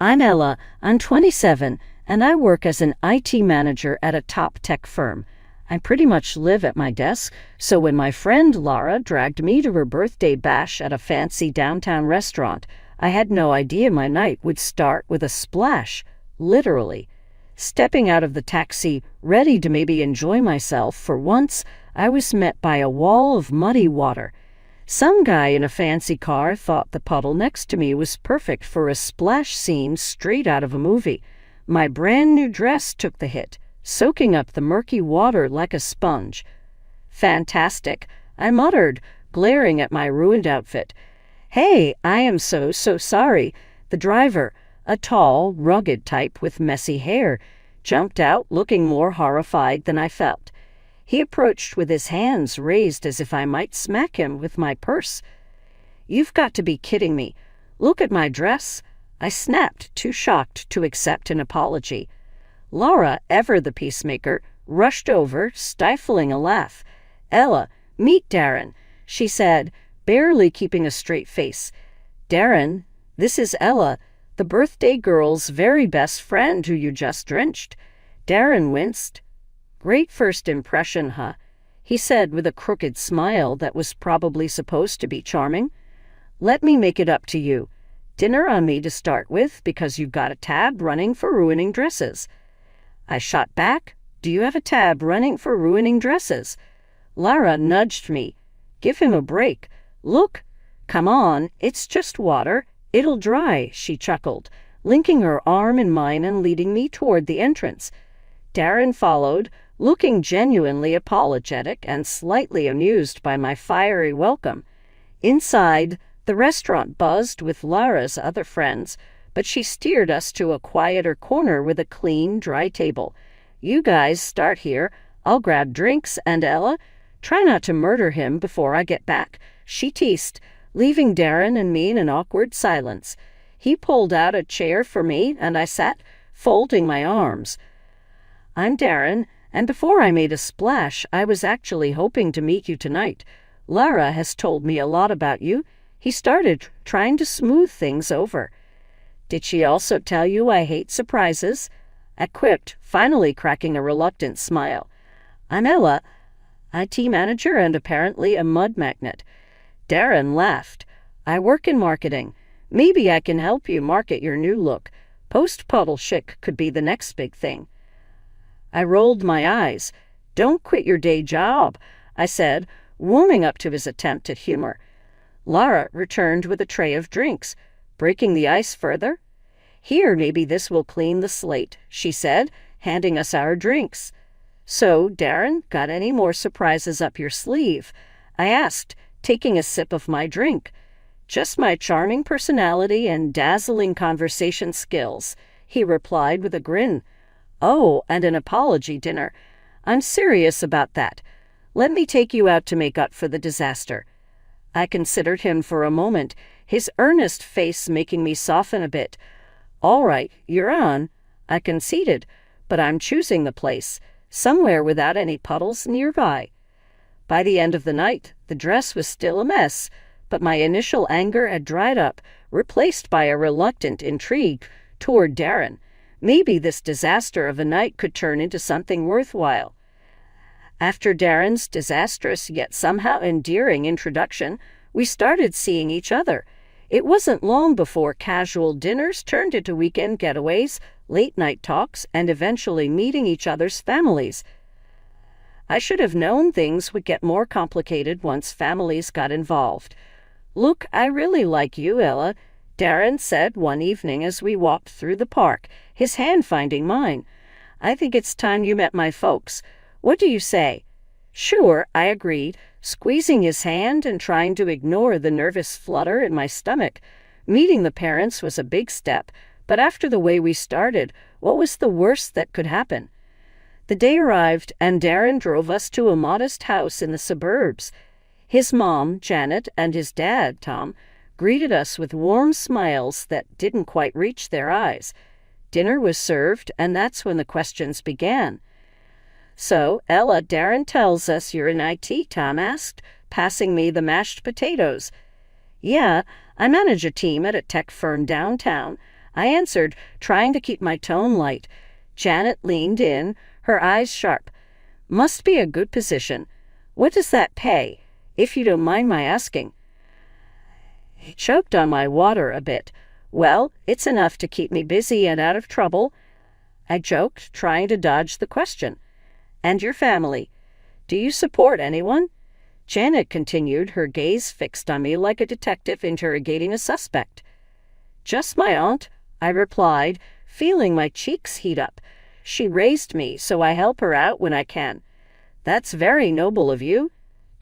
I'm Ella. I'm 27, and I work as an IT manager at a top tech firm. I pretty much live at my desk, so when my friend Laura dragged me to her birthday bash at a fancy downtown restaurant, I had no idea my night would start with a splash, literally. Stepping out of the taxi, ready to maybe enjoy myself for once, I was met by a wall of muddy water. Some guy in a fancy car thought the puddle next to me was perfect for a splash scene straight out of a movie. My brand new dress took the hit, soaking up the murky water like a sponge. "Fantastic," I muttered, glaring at my ruined outfit. "Hey, I am so sorry." The driver, a tall, rugged type with messy hair, jumped out looking more horrified than I felt. He approached with his hands raised as if I might smack him with my purse. "You've got to be kidding me. Look at my dress." I snapped, too shocked to accept an apology. Laura, ever the peacemaker, rushed over, stifling a laugh. "Ella, meet Darren," she said, barely keeping a straight face. "Darren, this is Ella, the birthday girl's very best friend who you just drenched." Darren winced. "Great first impression, huh?" he said with a crooked smile that was probably supposed to be charming. "Let me make it up to you. Dinner on me to start with because you've got a tab running for ruining dresses." I shot back. "Do you have a tab running for ruining dresses?" Lara nudged me. "Give him a break. Look. Come on, it's just water. It'll dry," she chuckled, linking her arm in mine and leading me toward the entrance. Darren followed, looking genuinely apologetic and slightly amused by my fiery welcome. Inside, the restaurant buzzed with Lara's other friends, but she steered us to a quieter corner with a clean, dry table. "You guys start here. I'll grab drinks, and Ella, try not to murder him before I get back," she teased, leaving Darren and me in an awkward silence. He pulled out a chair for me, and I sat, folding my arms. "I'm Darren, and before I made a splash, I was actually hoping to meet you tonight. Lara has told me a lot about you." He started trying to smooth things over. "Did she also tell you I hate surprises?" I quipped, finally cracking a reluctant smile. "I'm Ella, IT manager and apparently a mud magnet." Darren laughed. "I work in marketing. Maybe I can help you market your new look. Post-puddle chic could be the next big thing." I rolled my eyes. "Don't quit your day job," I said, warming up to his attempt at humor. Lara returned with a tray of drinks. "Breaking the ice further?" "Here, maybe this will clean the slate," she said, handing us our drinks. "So, Darren, got any more surprises up your sleeve?" I asked, taking a sip of my drink. "Just my charming personality and dazzling conversation skills," he replied with a grin. "Oh, and an apology dinner. I'm serious about that. Let me take you out to make up for the disaster." I considered him for a moment, his earnest face making me soften a bit. "All right, you're on." I conceded, "but I'm choosing the place, somewhere without any puddles nearby." By the end of the night, the dress was still a mess, but my initial anger had dried up, replaced by a reluctant intrigue toward Darren. Maybe this disaster of a night could turn into something worthwhile. After Darren's disastrous yet somehow endearing introduction, we started seeing each other. It wasn't long before casual dinners turned into weekend getaways, late-night talks, and eventually meeting each other's families. I should have known things would get more complicated once families got involved. "Look, I really like you, Ella," Darren said one evening as we walked through the park, his hand finding mine. "I think it's time you met my folks. What do you say?" "Sure," I agreed, squeezing his hand and trying to ignore the nervous flutter in my stomach. Meeting the parents was a big step, but after the way we started, what was the worst that could happen? The day arrived, and Darren drove us to a modest house in the suburbs. His mom, Janet, and his dad, Tom, greeted us with warm smiles that didn't quite reach their eyes. Dinner was served, and that's when the questions began. "So, Ella, Darren tells us you're in IT," Tom asked, passing me the mashed potatoes. "Yeah, I manage a team at a tech firm downtown. I answered, trying to keep my tone light. Janet leaned in, her eyes sharp. Must be a good position. What does that pay, if you don't mind my asking? I choked on my water a bit. Well, it's enough to keep me busy and out of trouble, I joked, trying to dodge the question. And your family? Do you support anyone? Janet continued, her gaze fixed on me like a detective interrogating a suspect. Just my aunt, I replied, feeling my cheeks heat up. She raised me, so I help her out when I can. That's very noble of you,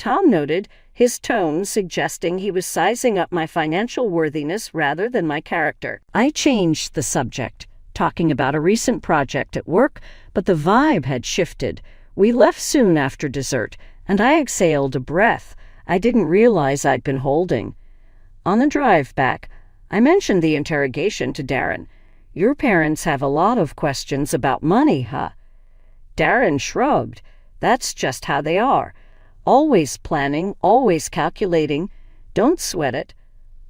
Tom noted, his tone suggesting he was sizing up my financial worthiness rather than my character. I changed the subject, talking about a recent project at work, but the vibe had shifted. We left soon after dessert, and I exhaled a breath I didn't realize I'd been holding. On the drive back, I mentioned the interrogation to Darren. Your parents have a lot of questions about money, huh? Darren shrugged. That's just how they are. Always planning, always calculating. Don't sweat it.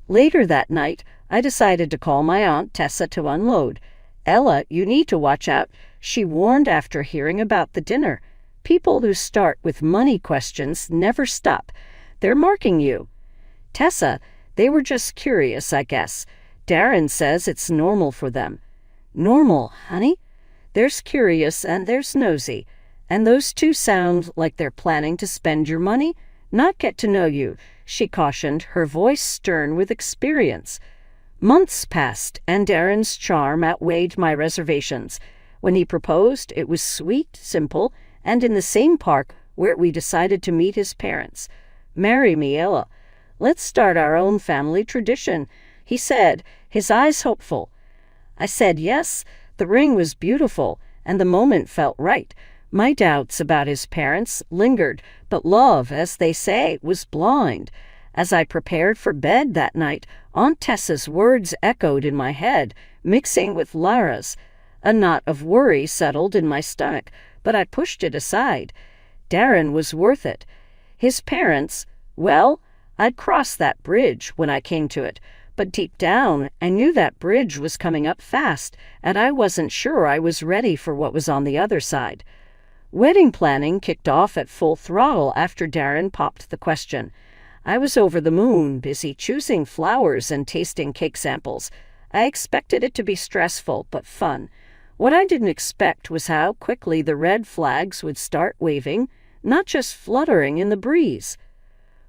Later that night, I decided to call my Aunt Tessa to unload. Ella, you need to watch out, she warned after hearing about the dinner. People who start with money questions never stop. They're marking you. Tessa, they were just curious, I guess. Darren says it's normal for them. Normal, honey? There's curious and there's nosy. And those two sound like they're planning to spend your money, not get to know you, she cautioned, her voice stern with experience. Months passed, and Darren's charm outweighed my reservations. When he proposed, it was sweet, simple, and in the same park where we decided to meet his parents. Marry me, Ella. Let's start our own family tradition, he said, his eyes hopeful. I said yes. The ring was beautiful, and the moment felt right. My doubts about his parents lingered, but love, as they say, was blind. As I prepared for bed that night, Aunt Tessa's words echoed in my head, mixing with Lara's. A knot of worry settled in my stomach, but I pushed it aside. Darren was worth it. His parents, well, I'd cross that bridge when I came to it, but deep down I knew that bridge was coming up fast, and I wasn't sure I was ready for what was on the other side. Wedding planning kicked off at full throttle after Darren popped the question. I was over the moon, busy choosing flowers and tasting cake samples. I expected it to be stressful, but fun. What I didn't expect was how quickly the red flags would start waving, not just fluttering in the breeze.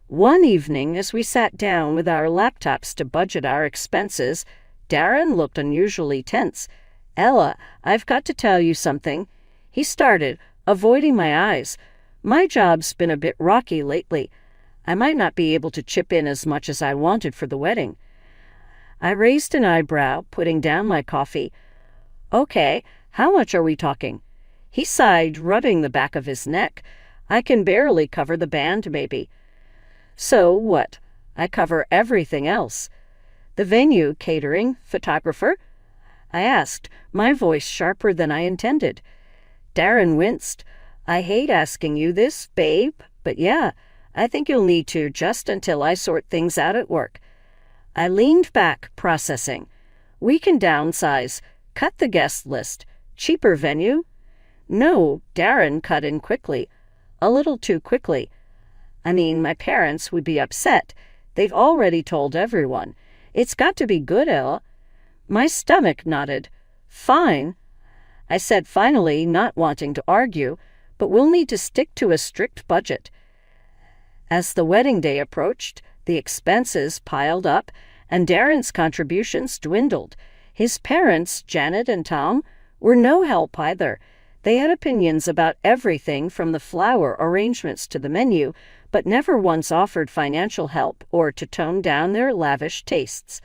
One evening, as we sat down with our laptops to budget our expenses, Darren looked unusually tense. Ella, I've got to tell you something. He started, avoiding my eyes. My job's been a bit rocky lately. I might not be able to chip in as much as I wanted for the wedding. I raised an eyebrow, putting down my coffee. Okay, how much are we talking? He sighed, rubbing the back of his neck. I can barely cover the band, maybe. So what? I cover everything else. The venue, catering, photographer? I asked, my voice sharper than I intended. Darren winced. I hate asking you this, babe, but yeah, I think you'll need to just until I sort things out at work. I leaned back, processing. We can downsize, cut the guest list. Cheaper venue? No, Darren cut in quickly. A little too quickly. I mean, my parents would be upset. They've already told everyone. It's got to be good, Ella. My stomach nodded. Fine. I said finally, not wanting to argue, but we'll need to stick to a strict budget. As the wedding day approached, the expenses piled up, and Darren's contributions dwindled. His parents, Janet and Tom, were no help either. They had opinions about everything from the flower arrangements to the menu, but never once offered financial help or to tone down their lavish tastes.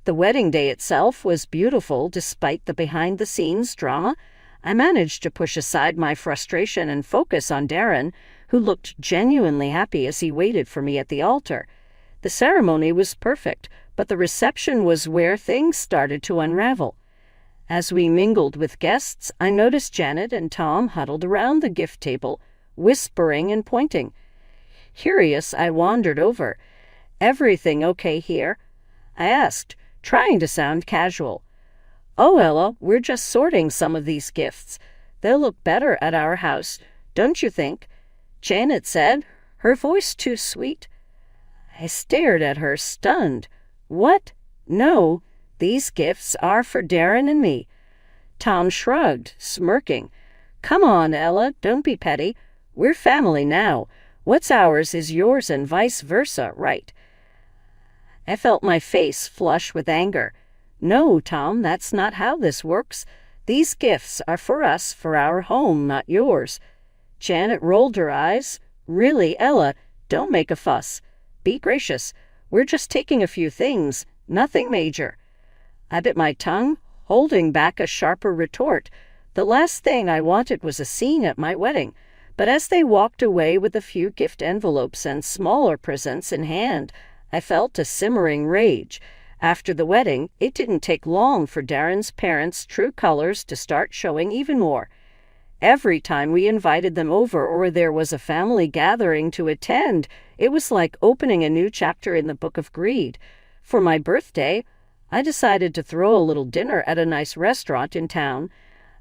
The wedding day itself was beautiful despite the behind-the-scenes drama. I managed to push aside my frustration and focus on Darren, who looked genuinely happy as he waited for me at the altar. The ceremony was perfect, but the reception was where things started to unravel. As we mingled with guests, I noticed Janet and Tom huddled around the gift table, whispering and pointing. Curious, I wandered over. Everything okay here? I asked, trying to sound casual. Oh, Ella, we're just sorting some of these gifts. They'll look better at our house, don't you think? Janet said, her voice too sweet. I stared at her, stunned. What? No, these gifts are for Darren and me. Tom shrugged, smirking. Come on, Ella, don't be petty. We're family now. What's ours is yours and vice versa, right? I felt my face flush with anger. No, Tom, that's not how this works. These gifts are for us, for our home, not yours. Janet rolled her eyes. Really, Ella, don't make a fuss. Be gracious. We're just taking a few things, nothing major. I bit my tongue, holding back a sharper retort. The last thing I wanted was a scene at my wedding. But as they walked away with a few gift envelopes and smaller presents in hand, I felt a simmering rage. After the wedding, it didn't take long for Darren's parents' true colors to start showing even more. Every time we invited them over or there was a family gathering to attend, it was like opening a new chapter in the Book of Greed. For my birthday, I decided to throw a little dinner at a nice restaurant in town.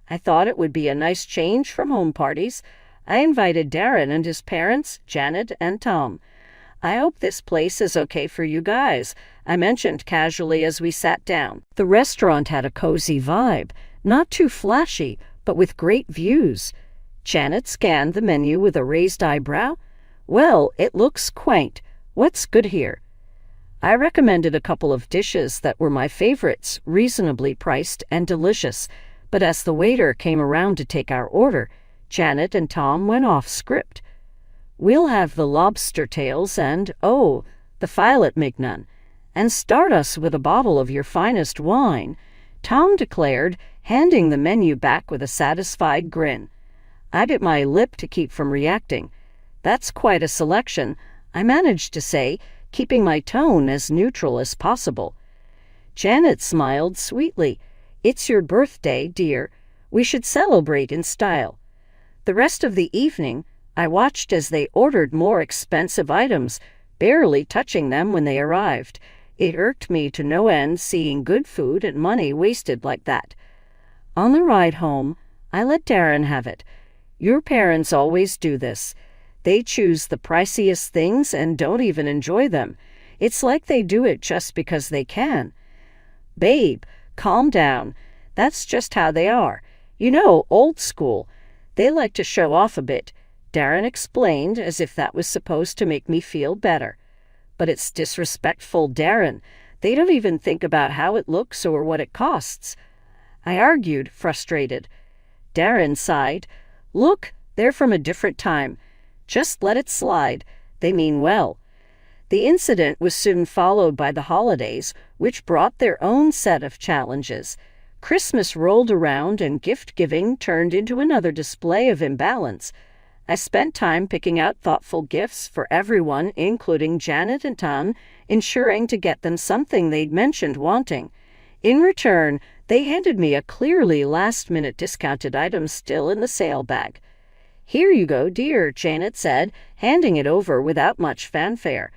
I thought it would be a nice change from home parties. I invited Darren and his parents, Janet and Tom. I hope this place is okay for you guys, I mentioned casually as we sat down. The restaurant had a cozy vibe, not too flashy, but with great views. Janet scanned the menu with a raised eyebrow. Well, it looks quaint. What's good here? I recommended a couple of dishes that were my favorites, reasonably priced and delicious. But as the waiter came around to take our order, Janet and Tom went off script. We'll have the lobster tails and, the filet mignon, and start us with a bottle of your finest wine, Tom declared, handing the menu back with a satisfied grin. I bit my lip to keep from reacting. That's quite a selection, I managed to say, keeping my tone as neutral as possible. Janet smiled sweetly. It's your birthday, dear. We should celebrate in style. The rest of the evening, I watched as they ordered more expensive items, barely touching them when they arrived. It irked me to no end seeing good food and money wasted like that. On the ride home, I let Darren have it. Your parents always do this. They choose the priciest things and don't even enjoy them. It's like they do it just because they can. Babe, calm down. That's just how they are. You know, old school. They like to show off a bit, Darren explained as if that was supposed to make me feel better. But it's disrespectful, Darren. They don't even think about how it looks or what it costs. I argued, frustrated. Darren sighed. Look, they're from a different time. Just let it slide. They mean well. The incident was soon followed by the holidays, which brought their own set of challenges. Christmas rolled around and gift-giving turned into another display of imbalance. I spent time picking out thoughtful gifts for everyone, including Janet and Tom, ensuring to get them something they'd mentioned wanting. In return, they handed me a clearly last-minute discounted item still in the sale bag. Here you go, dear, Janet said, handing it over without much fanfare.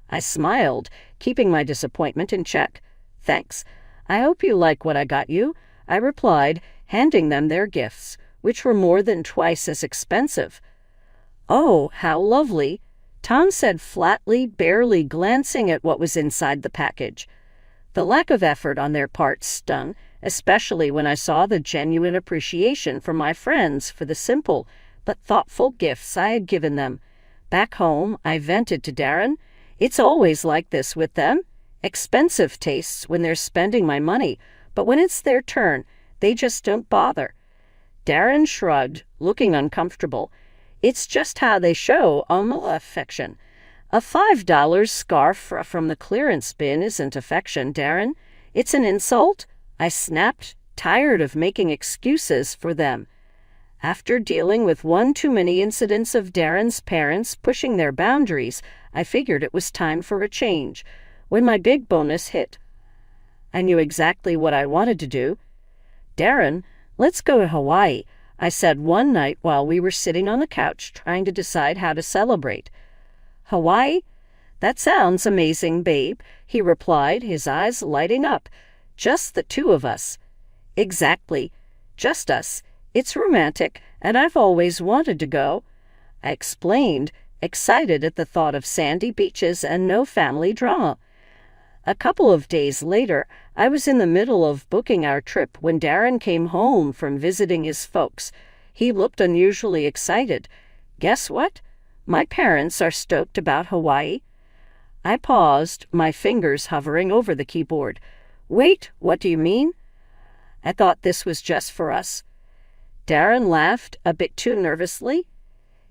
I smiled, keeping my disappointment in check. Thanks. I hope you like what I got you, I replied, handing them their gifts, which were more than twice as expensive. Oh, how lovely, Tom said flatly, barely glancing at what was inside the package. The lack of effort on their part stung, especially when I saw the genuine appreciation from my friends for the simple but thoughtful gifts I had given them. Back home, I vented to Darren. It's always like this with them. Expensive tastes when they're spending my money, but when it's their turn, they just don't bother. Darren shrugged, looking uncomfortable. It's just how they show affection. A $5 scarf from the clearance bin isn't affection, Darren. It's an insult, I snapped, tired of making excuses for them. After dealing with one too many incidents of Darren's parents pushing their boundaries, I figured it was time for a change. When my big bonus hit, I knew exactly what I wanted to do. Darren, let's go to Hawaii, I said one night while we were sitting on the couch trying to decide how to celebrate. Hawaii? That sounds amazing, babe, he replied, his eyes lighting up. Just the two of us. Exactly. Just us. It's romantic, and I've always wanted to go, I explained, excited at the thought of sandy beaches and no family drama. A couple of days later, I was in the middle of booking our trip when Darren came home from visiting his folks. He looked unusually excited. Guess what? My parents are stoked about Hawaii. I paused, my fingers hovering over the keyboard. Wait, what do you mean? I thought this was just for us. Darren laughed, a bit too nervously.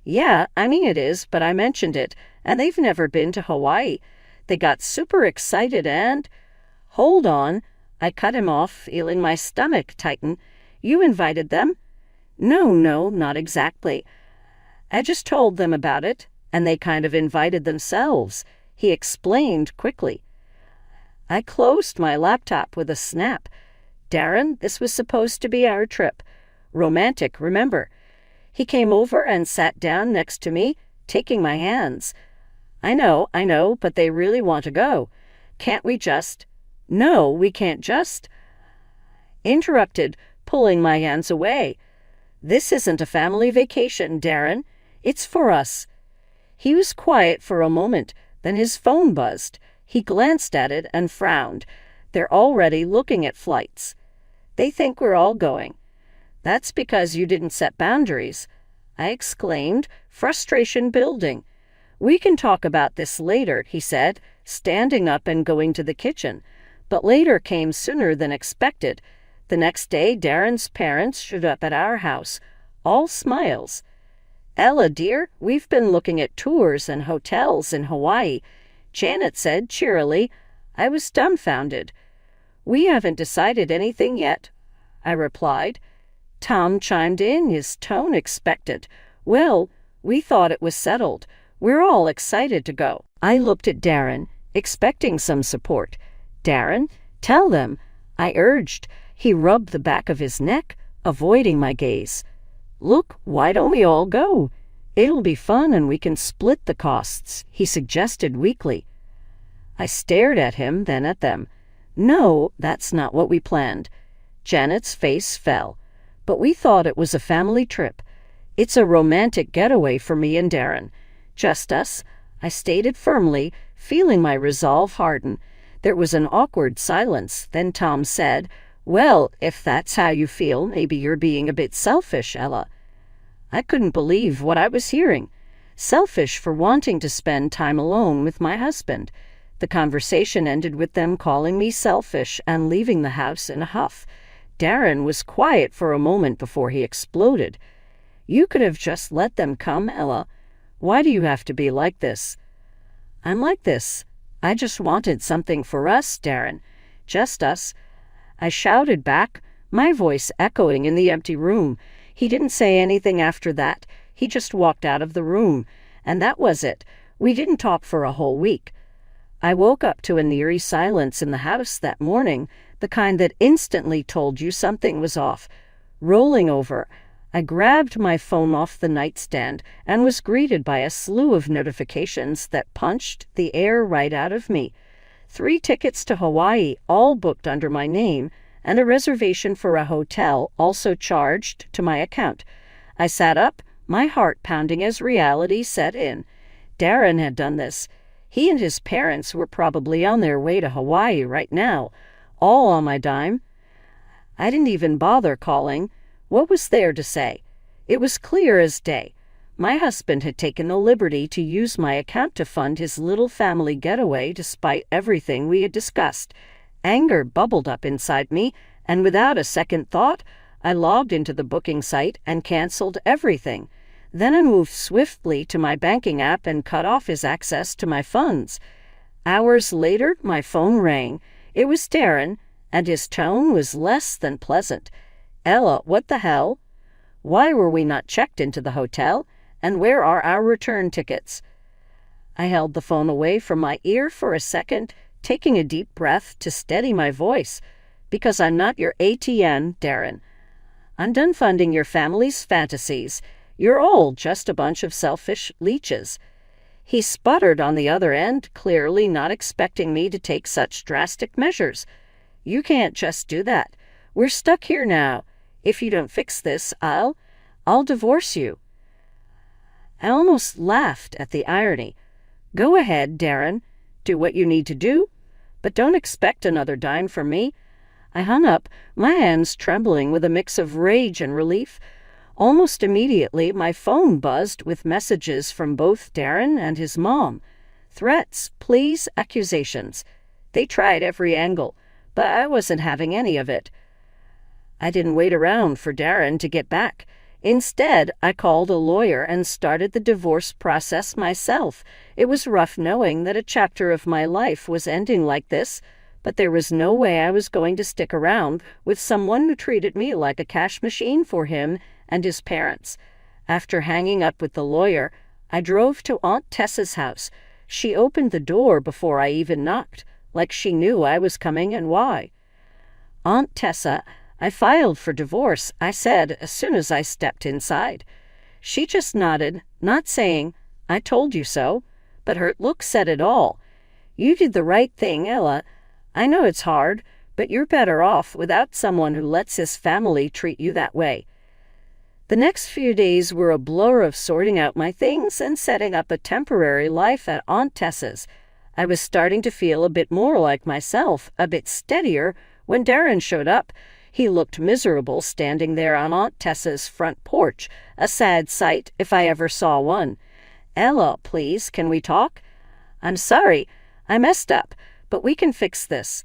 Yeah, I mean it is, but I mentioned it, and they've never been to Hawaii. They got super excited and... Hold on, I cut him off, feeling my stomach tighten. You invited them? No, not exactly. I just told them about it, and they kind of invited themselves, he explained quickly. I closed my laptop with a snap. Darren, this was supposed to be our trip. Romantic, remember. He came over and sat down next to me, taking my hands. I know, but they really want to go. Can't we just... No, we can't just... Interrupted, pulling my hands away. This isn't a family vacation, Darren. It's for us. He was quiet for a moment, then his phone buzzed. He glanced at it and frowned. They're already looking at flights. They think we're all going. That's because you didn't set boundaries, I exclaimed, frustration building. We can talk about this later, he said, standing up and going to the kitchen. But later came sooner than expected. The next day, Darren's parents showed up at our house, all smiles. Ella, dear, we've been looking at tours and hotels in Hawaii, Janet said cheerily. I was dumbfounded. We haven't decided anything yet, I replied. Tom chimed in, his tone expectant. Well, we thought it was settled. We're all excited to go. I looked at Darren, expecting some support. Darren, tell them, I urged. He rubbed the back of his neck, avoiding my gaze. Look, why don't we all go? It'll be fun and we can split the costs, he suggested weakly. I stared at him, then at them. No, that's not what we planned. Janet's face fell. But we thought it was a family trip. It's a romantic getaway for me and Darren. Just us, I stated firmly, feeling my resolve harden. There was an awkward silence. Then Tom said, Well, if that's how you feel, maybe you're being a bit selfish, Ella. I couldn't believe what I was hearing. Selfish for wanting to spend time alone with my husband. The conversation ended with them calling me selfish and leaving the house in a huff. Darren was quiet for a moment before he exploded. You could have just let them come, Ella. Why do you have to be like this? I'm like this. I just wanted something for us, Darren. Just us. I shouted back, my voice echoing in the empty room. He didn't say anything after that. He just walked out of the room. And that was it. We didn't talk for a whole week. I woke up to an eerie silence in the house that morning, the kind that instantly told you something was off. Rolling over, I grabbed my phone off the nightstand and was greeted by a slew of notifications that punched the air right out of me. 3 tickets to Hawaii, all booked under my name, and a reservation for a hotel also charged to my account. I sat up, my heart pounding as reality set in. Darren had done this. He and his parents were probably on their way to Hawaii right now, all on my dime. I didn't even bother calling. What was there to say? It was clear as day. My husband had taken the liberty to use my account to fund his little family getaway despite everything we had discussed. Anger bubbled up inside me, and without a second thought, I logged into the booking site and canceled everything. Then I moved swiftly to my banking app and cut off his access to my funds. Hours later, my phone rang. It was Darren, and his tone was less than pleasant. Ella, what the hell? Why were we not checked into the hotel? And where are our return tickets? I held the phone away from my ear for a second, taking a deep breath to steady my voice. Because I'm not your ATM, Darren. I'm done funding your family's fantasies. You're all just a bunch of selfish leeches. He sputtered on the other end, clearly not expecting me to take such drastic measures. You can't just do that. We're stuck here now. If you don't fix this, I'll divorce you." I almost laughed at the irony. "Go ahead, Darren. Do what you need to do, but don't expect another dime from me." I hung up, my hands trembling with a mix of rage and relief. Almost immediately, my phone buzzed with messages from both Darren and his mom. Threats, pleas, accusations. They tried every angle, but I wasn't having any of it. I didn't wait around for Darren to get back. Instead, I called a lawyer and started the divorce process myself. It was rough knowing that a chapter of my life was ending like this, but there was no way I was going to stick around with someone who treated me like a cash machine for him and his parents. After hanging up with the lawyer, I drove to Aunt Tessa's house. She opened the door before I even knocked, like she knew I was coming and why. "Aunt Tessa, I filed for divorce," I said as soon as I stepped inside. She just nodded, not saying, "I told you so," but her look said it all. "You did the right thing, Ella. I know it's hard, but you're better off without someone who lets his family treat you that way." The next few days were a blur of sorting out my things and setting up a temporary life at Aunt Tessa's. I was starting to feel a bit more like myself, a bit steadier, when Darren showed up. He looked miserable standing there on Aunt Tessa's front porch, a sad sight if I ever saw one. "Ella, please, can we talk?" "I'm sorry, I messed up, but we can fix this."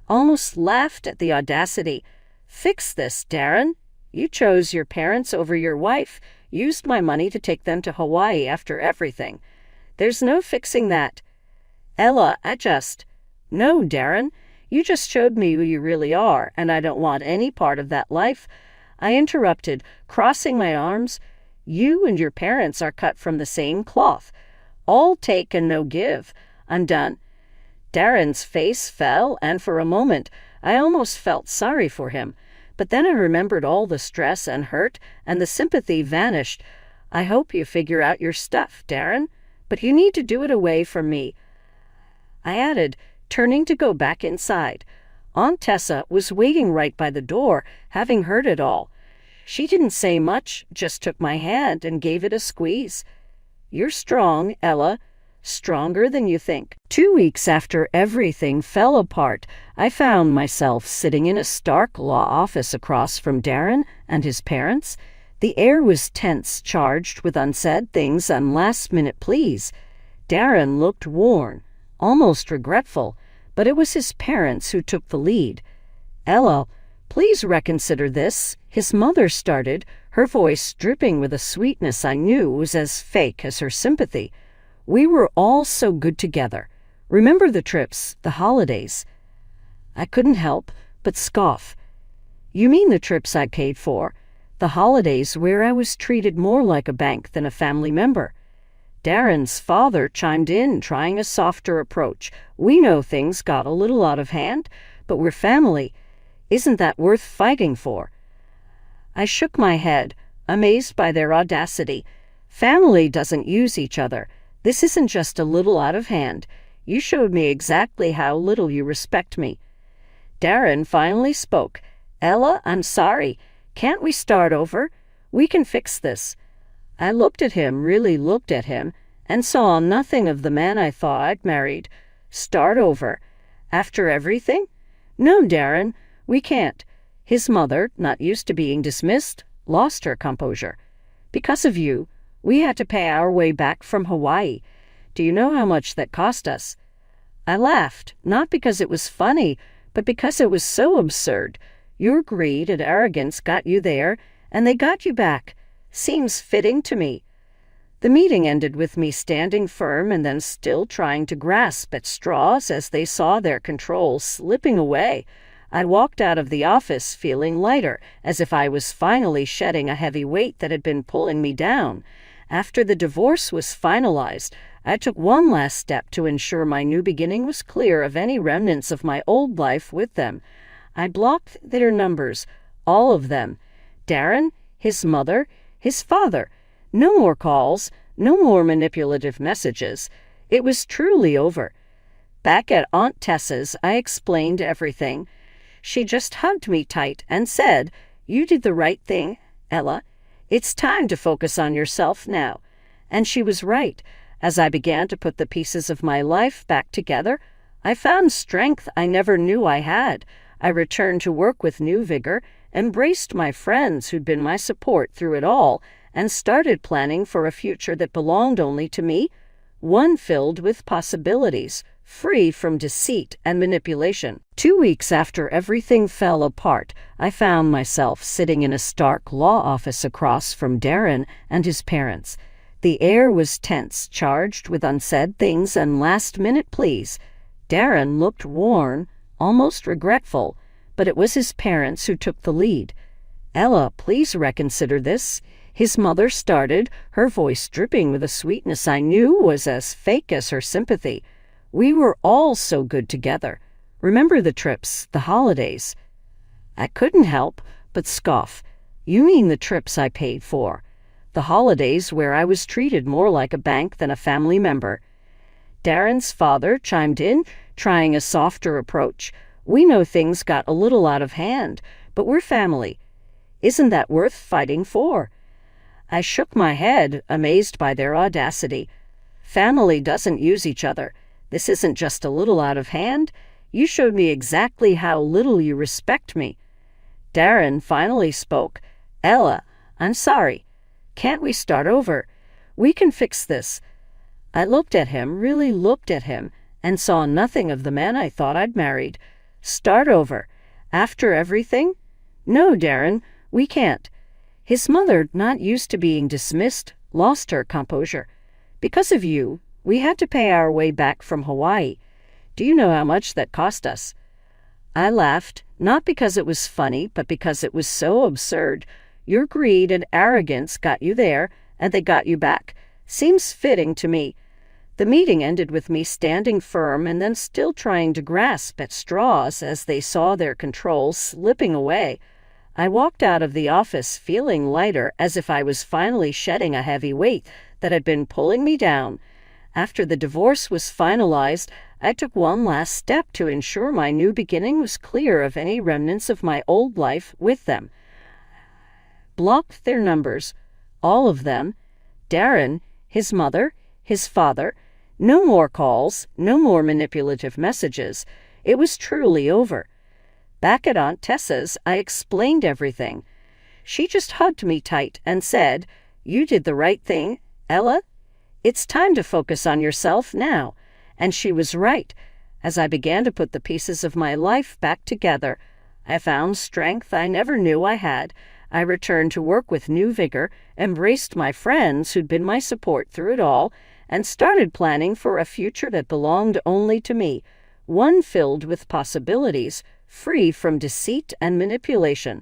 Almost laughed at the audacity. "Fix this, Darren? You chose your parents over your wife, used my money to take them to Hawaii after everything. There's no fixing that." "Ella, No, Darren. You just showed me who you really are, and I don't want any part of that life." I interrupted, crossing my arms. "You and your parents are cut from the same cloth. All take and no give. I'm done." Darren's face fell, and for a moment I almost felt sorry for him. But then I remembered all the stress and hurt, and the sympathy vanished. "I hope you figure out your stuff, Darren, but you need to do it away from me," I added, turning to go back inside. Aunt Tessa was waiting right by the door, having heard it all. She didn't say much, just took my hand and gave it a squeeze. "You're strong, Ella. Stronger than you think." 2 weeks after everything fell apart, I found myself sitting in a Stark law office across from Darren and his parents. The air was tense, charged with unsaid things and last-minute pleas. Darren looked worn, almost regretful, but it was his parents who took the lead. "Ella, please reconsider this," his mother started, her voice dripping with a sweetness I knew was as fake as her sympathy. "We were all so good together. Remember the trips, the holidays." I couldn't help but scoff. "You mean the trips I paid for? The holidays where I was treated more like a bank than a family member?" Darren's father chimed in, trying a softer approach. "We know things got a little out of hand, but we're family. Isn't that worth fighting for?" I shook my head, amazed by their audacity. "Family doesn't use each other. This isn't just a little out of hand. You showed me exactly how little you respect me." Darren finally spoke. "Ella, I'm sorry. Can't we start over? We can fix this." I looked at him, really looked at him, and saw nothing of the man I thought I'd married. "Start over? After everything?" "No, Darren, we can't." His mother, not used to being dismissed, lost her composure. "Because of you, we had to pay our way back from Hawaii. Do you know how much that cost us?" I laughed, not because it was funny, but because it was so absurd. Your greed and arrogance got you there, and they got you back. Seems fitting to me. The meeting ended with me standing firm and then still trying to grasp at straws as they saw their control slipping away. I walked out of the office feeling lighter, as if I was finally shedding a heavy weight that had been pulling me down. After the divorce was finalized, I took one last step to ensure my new beginning was clear of any remnants of my old life with them. I blocked their numbers, all of them. Darren, his mother, his father. No more calls, no more manipulative messages. It was truly over. Back at Aunt Tessa's, I explained everything. She just hugged me tight and said, "You did the right thing, Ella. It's time to focus on yourself now." And she was right. As I began to put the pieces of my life back together, I found strength I never knew I had. I returned to work with new vigor, embraced my friends who'd been my support through it all, and started planning for a future that belonged only to me, one filled with possibilities, free from deceit and manipulation. 2 weeks after everything fell apart, I found myself sitting in a Stark law office across from Darren and his parents. The air was tense, charged with unsaid things and last-minute pleas. Darren looked worn, almost regretful, but it was his parents who took the lead. "Ella, please reconsider this," his mother started, her voice dripping with a sweetness I knew was as fake as her sympathy. "We were all so good together. Remember the trips, the holidays." I couldn't help but scoff. "You mean the trips I paid for? The holidays where I was treated more like a bank than a family member?" Darren's father chimed in, trying a softer approach. "We know things got a little out of hand, but we're family. Isn't that worth fighting for?" I shook my head, amazed by their audacity. "Family doesn't use each other. This isn't just a little out of hand. You showed me exactly how little you respect me." Darren finally spoke. "Ella, I'm sorry. Can't we start over? We can fix this." I looked at him, really looked at him, and saw nothing of the man I thought I'd married. "Start over? After everything? No, Darren, we can't." His mother, not used to being dismissed, lost her composure. "Because of you, we had to pay our way back from Hawaii. Do you know how much that cost us?" I laughed, not because it was funny, but because it was so absurd. Your greed and arrogance got you there, and they got you back. Seems fitting to me. The meeting ended with me standing firm and then still trying to grasp at straws as they saw their control slipping away. I walked out of the office feeling lighter, as if I was finally shedding a heavy weight that had been pulling me down. After the divorce was finalized, I took one last step to ensure my new beginning was clear of any remnants of my old life with them. Blocked their numbers, all of them. Darren, his mother, his father. No more calls, no more manipulative messages. It was truly over. Back at Aunt Tessa's, I explained everything. She just hugged me tight and said, "You did the right thing, Ella. It's time to focus on yourself now." And she was right. As I began to put the pieces of my life back together, I found strength I never knew I had. I returned to work with new vigor, embraced my friends who'd been my support through it all, and started planning for a future that belonged only to me, one filled with possibilities, free from deceit and manipulation.